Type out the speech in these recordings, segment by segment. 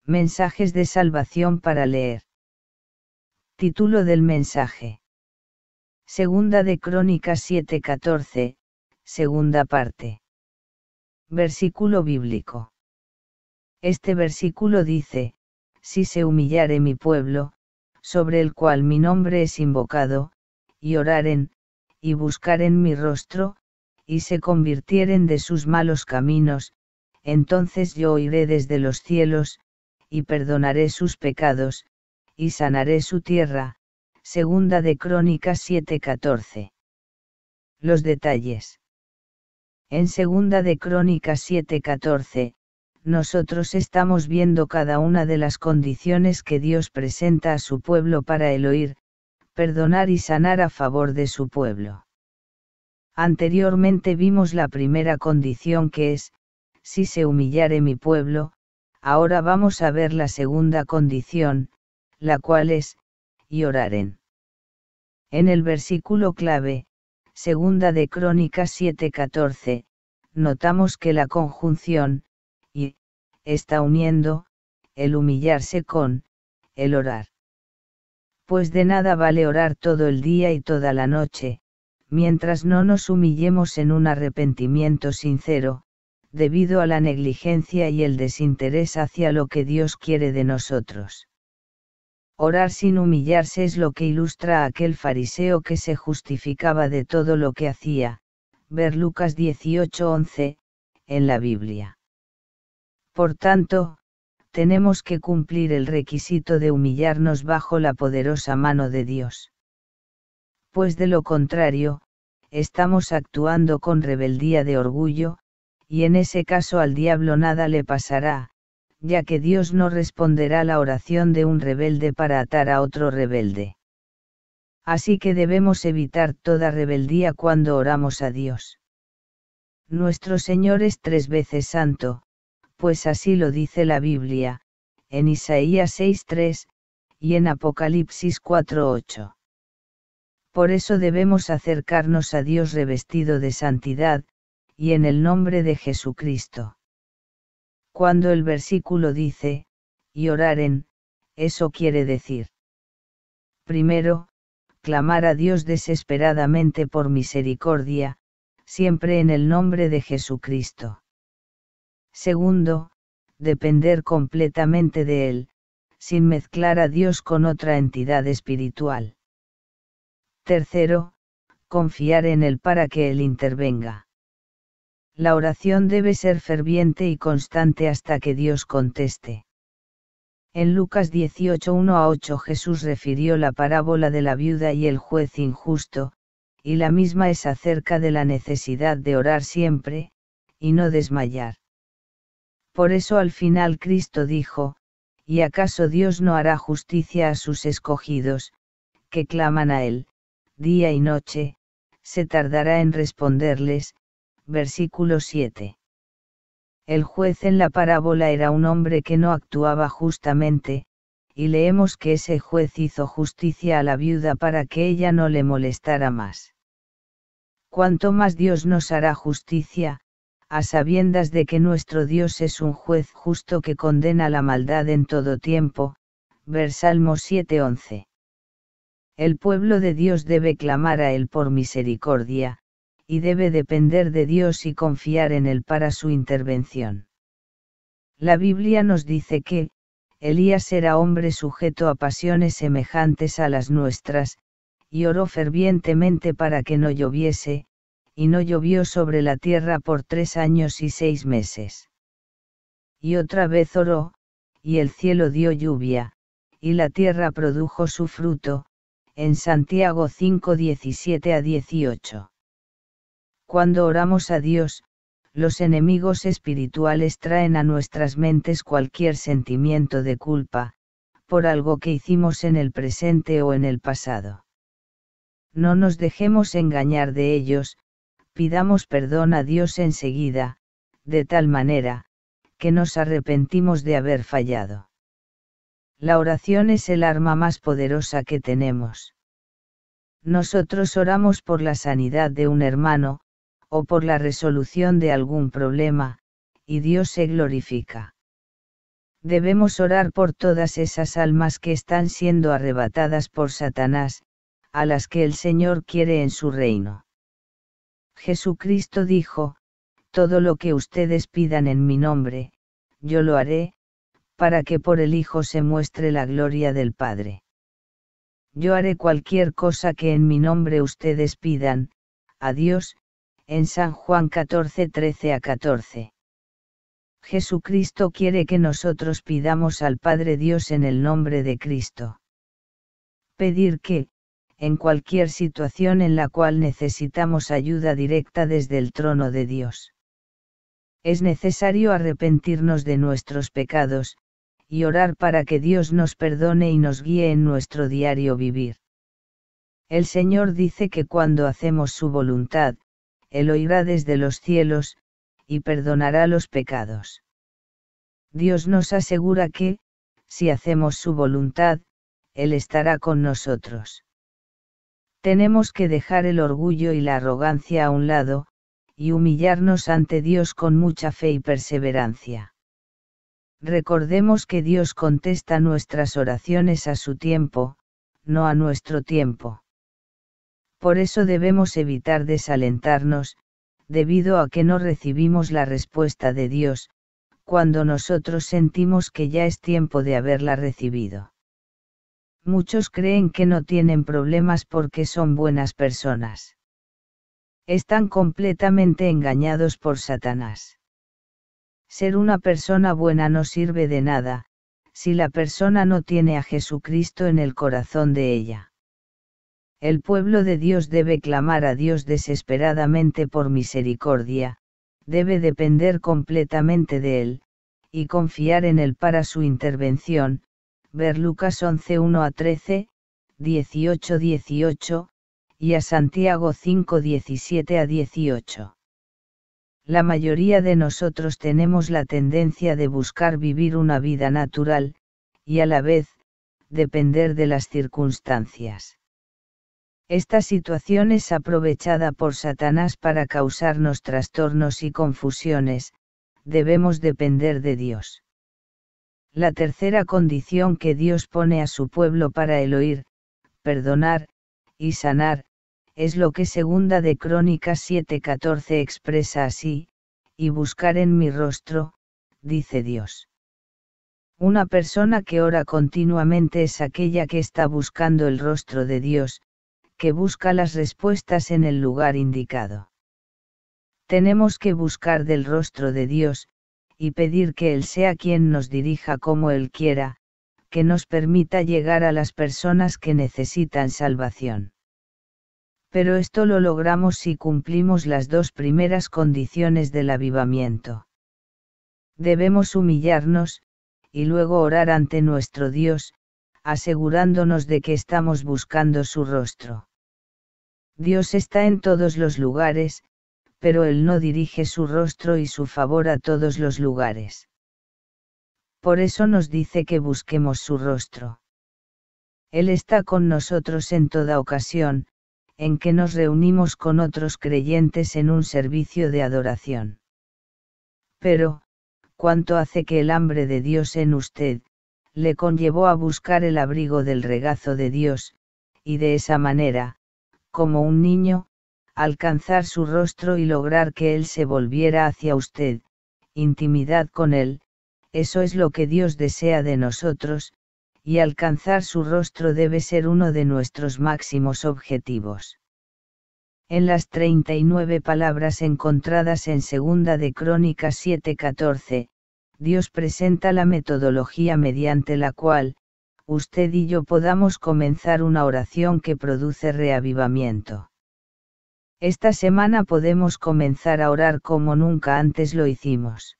Mensajes de salvación para leer. Título del mensaje. Segunda de Crónicas 7:14, segunda parte. Versículo bíblico. Este versículo dice: si se humillare mi pueblo, sobre el cual mi nombre es invocado, y oraren, y buscaren mi rostro, y se convirtieren de sus malos caminos, entonces yo oiré desde los cielos, y perdonaré sus pecados, y sanaré su tierra. Segunda de Crónicas 7:14. Los detalles. En Segunda de Crónicas 7:14, nosotros estamos viendo cada una de las condiciones que Dios presenta a su pueblo para el oír, perdonar y sanar a favor de su pueblo. Anteriormente vimos la primera condición, que es: si se humillare mi pueblo. Ahora vamos a ver la segunda condición, la cual es: y oraren. En el versículo clave, Segunda de Crónicas 7:14, notamos que la conjunción y está uniendo el humillarse con el orar. Pues de nada vale orar todo el día y toda la noche, mientras no nos humillemos en un arrepentimiento sincero, debido a la negligencia y el desinterés hacia lo que Dios quiere de nosotros. Orar sin humillarse es lo que ilustra a aquel fariseo que se justificaba de todo lo que hacía, ver Lucas 18:11, en la Biblia. Por tanto, tenemos que cumplir el requisito de humillarnos bajo la poderosa mano de Dios. Pues de lo contrario, estamos actuando con rebeldía de orgullo, y en ese caso al diablo nada le pasará, ya que Dios no responderá la oración de un rebelde para atar a otro rebelde. Así que debemos evitar toda rebeldía cuando oramos a Dios. Nuestro Señor es 3 veces santo, pues así lo dice la Biblia, en Isaías 6:3, y en Apocalipsis 4:8. Por eso debemos acercarnos a Dios revestido de santidad, y en el nombre de Jesucristo. Cuando el versículo dice, y oraren, eso quiere decir: primero, clamar a Dios desesperadamente por misericordia, siempre en el nombre de Jesucristo. Segundo, depender completamente de Él, sin mezclar a Dios con otra entidad espiritual. Tercero, confiar en Él para que Él intervenga. La oración debe ser ferviente y constante hasta que Dios conteste. En Lucas 18:1-8 Jesús refirió la parábola de la viuda y el juez injusto, y la misma es acerca de la necesidad de orar siempre, y no desmayar. Por eso al final Cristo dijo: ¿y acaso Dios no hará justicia a sus escogidos, que claman a Él, día y noche? Se tardará en responderles. Versículo 7. El juez en la parábola era un hombre que no actuaba justamente, y leemos que ese juez hizo justicia a la viuda para que ella no le molestara más. Cuanto más Dios nos hará justicia, a sabiendas de que nuestro Dios es un juez justo que condena la maldad en todo tiempo. Ver Salmos 7:11. El pueblo de Dios debe clamar a Él por misericordia, y debe depender de Dios y confiar en Él para su intervención. La Biblia nos dice que Elías era hombre sujeto a pasiones semejantes a las nuestras, y oró fervientemente para que no lloviese, y no llovió sobre la tierra por 3 años y 6 meses. Y otra vez oró, y el cielo dio lluvia, y la tierra produjo su fruto, en Santiago 5:17-18. Cuando oramos a Dios, los enemigos espirituales traen a nuestras mentes cualquier sentimiento de culpa, por algo que hicimos en el presente o en el pasado. No nos dejemos engañar de ellos, pidamos perdón a Dios enseguida, de tal manera, que nos arrepentimos de haber fallado. La oración es el arma más poderosa que tenemos. Nosotros oramos por la sanidad de un hermano, o por la resolución de algún problema, y Dios se glorifica. Debemos orar por todas esas almas que están siendo arrebatadas por Satanás, a las que el Señor quiere en su reino. Jesucristo dijo, todo lo que ustedes pidan en mi nombre, yo lo haré, para que por el Hijo se muestre la gloria del Padre. Yo haré cualquier cosa que en mi nombre ustedes pidan, a Dios, en San Juan 14, 13-14. Jesucristo quiere que nosotros pidamos al Padre Dios en el nombre de Cristo. Pedir que, en cualquier situación en la cual necesitamos ayuda directa desde el trono de Dios. Es necesario arrepentirnos de nuestros pecados, y orar para que Dios nos perdone y nos guíe en nuestro diario vivir. El Señor dice que cuando hacemos su voluntad, Él oirá desde los cielos, y perdonará los pecados. Dios nos asegura que, si hacemos su voluntad, Él estará con nosotros. Tenemos que dejar el orgullo y la arrogancia a un lado, y humillarnos ante Dios con mucha fe y perseverancia. Recordemos que Dios contesta nuestras oraciones a su tiempo, no a nuestro tiempo. Por eso debemos evitar desalentarnos, debido a que no recibimos la respuesta de Dios, cuando nosotros sentimos que ya es tiempo de haberla recibido. Muchos creen que no tienen problemas porque son buenas personas. Están completamente engañados por Satanás. Ser una persona buena no sirve de nada, si la persona no tiene a Jesucristo en el corazón de ella. El pueblo de Dios debe clamar a Dios desesperadamente por misericordia, debe depender completamente de Él, y confiar en Él para su intervención, ver Lucas 11, 1-13, 18-18, y a Santiago 5, 17-18. La mayoría de nosotros tenemos la tendencia de buscar vivir una vida natural, y a la vez, depender de las circunstancias. Esta situación es aprovechada por Satanás para causarnos trastornos y confusiones, debemos depender de Dios. La tercera condición que Dios pone a su pueblo para el oír, perdonar, y sanar, es lo que Segunda de Crónicas 7:14 expresa así, y buscar en mi rostro, dice Dios. Una persona que ora continuamente es aquella que está buscando el rostro de Dios, que busca las respuestas en el lugar indicado. Tenemos que buscar del rostro de Dios, y pedir que Él sea quien nos dirija como Él quiera, que nos permita llegar a las personas que necesitan salvación. Pero esto lo logramos si cumplimos las dos primeras condiciones del avivamiento. Debemos humillarnos, y luego orar ante nuestro Dios, asegurándonos de que estamos buscando su rostro. Dios está en todos los lugares, pero Él no dirige su rostro y su favor a todos los lugares. Por eso nos dice que busquemos su rostro. Él está con nosotros en toda ocasión, en que nos reunimos con otros creyentes en un servicio de adoración. Pero, ¿cuánto hace que el hambre de Dios en usted, le conllevó a buscar el abrigo del regazo de Dios, y de esa manera, como un niño, alcanzar su rostro y lograr que Él se volviera hacia usted, intimidad con Él, eso es lo que Dios desea de nosotros, y alcanzar su rostro debe ser uno de nuestros máximos objetivos. En las 39 palabras encontradas en Segunda de Crónicas 7:14, Dios presenta la metodología mediante la cual, usted y yo podamos comenzar una oración que produce reavivamiento. Esta semana podemos comenzar a orar como nunca antes lo hicimos.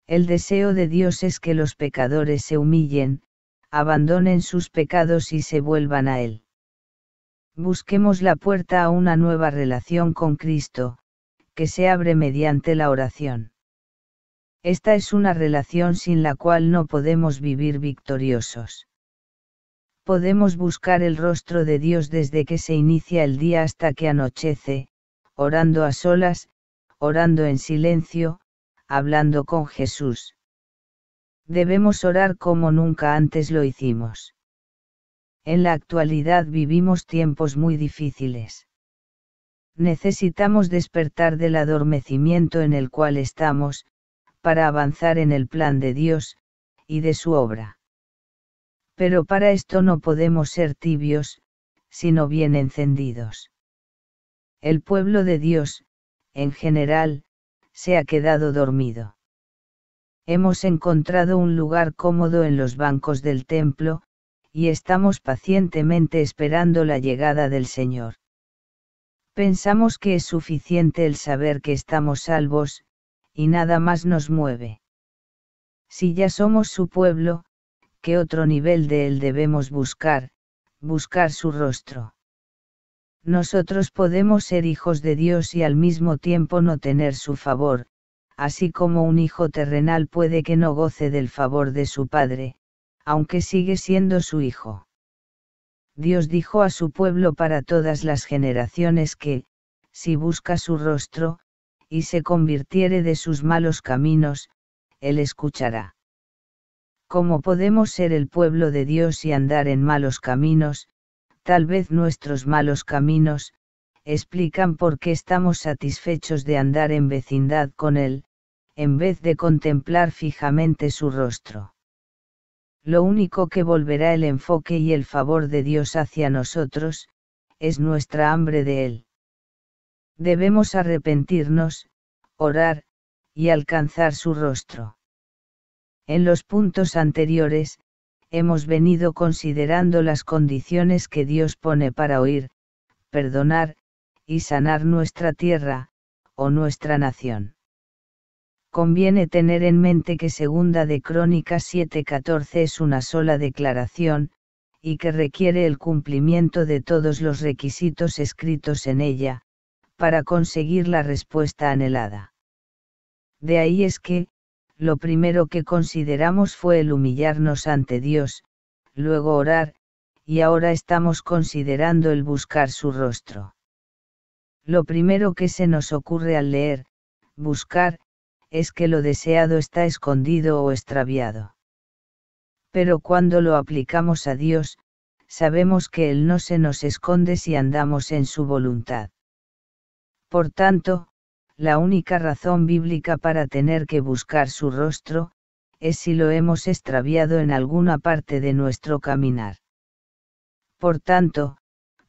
El deseo de Dios es que los pecadores se humillen, abandonen sus pecados y se vuelvan a Él. Busquemos la puerta a una nueva relación con Cristo, que se abre mediante la oración. Esta es una relación sin la cual no podemos vivir victoriosos. Podemos buscar el rostro de Dios desde que se inicia el día hasta que anochece, orando a solas, orando en silencio, hablando con Jesús. Debemos orar como nunca antes lo hicimos. En la actualidad vivimos tiempos muy difíciles. Necesitamos despertar del adormecimiento en el cual estamos, para avanzar en el plan de Dios, y de su obra. Pero para esto no podemos ser tibios, sino bien encendidos. El pueblo de Dios, en general, se ha quedado dormido. Hemos encontrado un lugar cómodo en los bancos del templo, y estamos pacientemente esperando la llegada del Señor. Pensamos que es suficiente el saber que estamos salvos, y nada más nos mueve. Si ya somos su pueblo, ¿qué otro nivel de él debemos buscar su rostro? Nosotros podemos ser hijos de Dios y al mismo tiempo no tener su favor, así como un hijo terrenal puede que no goce del favor de su padre, aunque sigue siendo su hijo. Dios dijo a su pueblo para todas las generaciones que, si busca su rostro, y se convirtiere de sus malos caminos, Él escuchará. ¿Cómo podemos ser el pueblo de Dios y andar en malos caminos? Tal vez nuestros malos caminos, explican por qué estamos satisfechos de andar en vecindad con Él, en vez de contemplar fijamente su rostro. Lo único que volverá el enfoque y el favor de Dios hacia nosotros, es nuestra hambre de Él. Debemos arrepentirnos, orar, y alcanzar su rostro. En los puntos anteriores, hemos venido considerando las condiciones que Dios pone para oír, perdonar, y sanar nuestra tierra, o nuestra nación. Conviene tener en mente que Segunda de Crónicas 7:14 es una sola declaración, y que requiere el cumplimiento de todos los requisitos escritos en ella, para conseguir la respuesta anhelada. De ahí es que, lo primero que consideramos fue el humillarnos ante Dios, luego orar, y ahora estamos considerando el buscar su rostro. Lo primero que se nos ocurre al leer, buscar, es que lo deseado está escondido o extraviado. Pero cuando lo aplicamos a Dios, sabemos que Él no se nos esconde si andamos en su voluntad. Por tanto, la única razón bíblica para tener que buscar su rostro, es si lo hemos extraviado en alguna parte de nuestro caminar. Por tanto,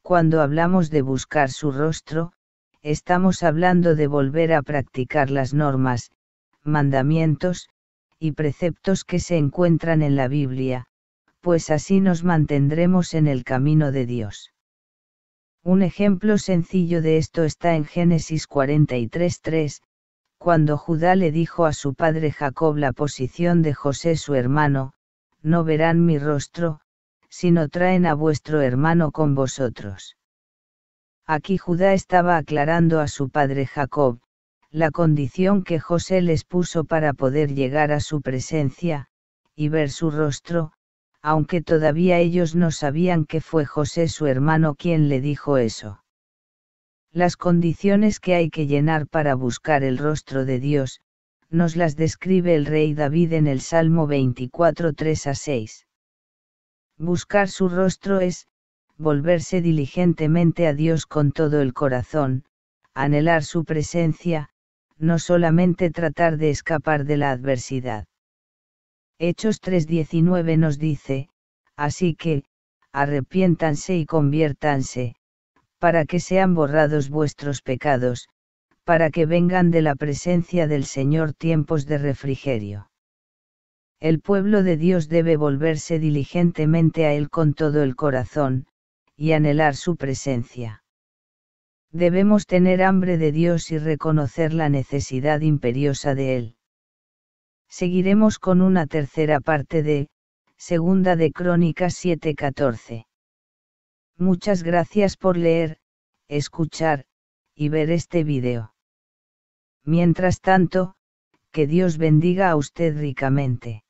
cuando hablamos de buscar su rostro, estamos hablando de volver a practicar las normas, mandamientos, y preceptos que se encuentran en la Biblia, pues así nos mantendremos en el camino de Dios. Un ejemplo sencillo de esto está en Génesis 43:3, cuando Judá le dijo a su padre Jacob la posición de José su hermano: no verán mi rostro, sino traen a vuestro hermano con vosotros. Aquí Judá estaba aclarando a su padre Jacob, la condición que José les puso para poder llegar a su presencia, y ver su rostro, aunque todavía ellos no sabían que fue José su hermano quien le dijo eso. Las condiciones que hay que llenar para buscar el rostro de Dios, nos las describe el rey David en el Salmo 24:3-6. Buscar su rostro es, volverse diligentemente a Dios con todo el corazón, anhelar su presencia, no solamente tratar de escapar de la adversidad. Hechos 3:19 nos dice: así que, arrepiéntanse y conviértanse, para que sean borrados vuestros pecados, para que vengan de la presencia del Señor tiempos de refrigerio. El pueblo de Dios debe volverse diligentemente a Él con todo el corazón, y anhelar su presencia. Debemos tener hambre de Dios y reconocer la necesidad imperiosa de Él. Seguiremos con una tercera parte de Segunda de Crónicas 7:14. Muchas gracias por leer, escuchar, y ver este video. Mientras tanto, que Dios bendiga a usted ricamente.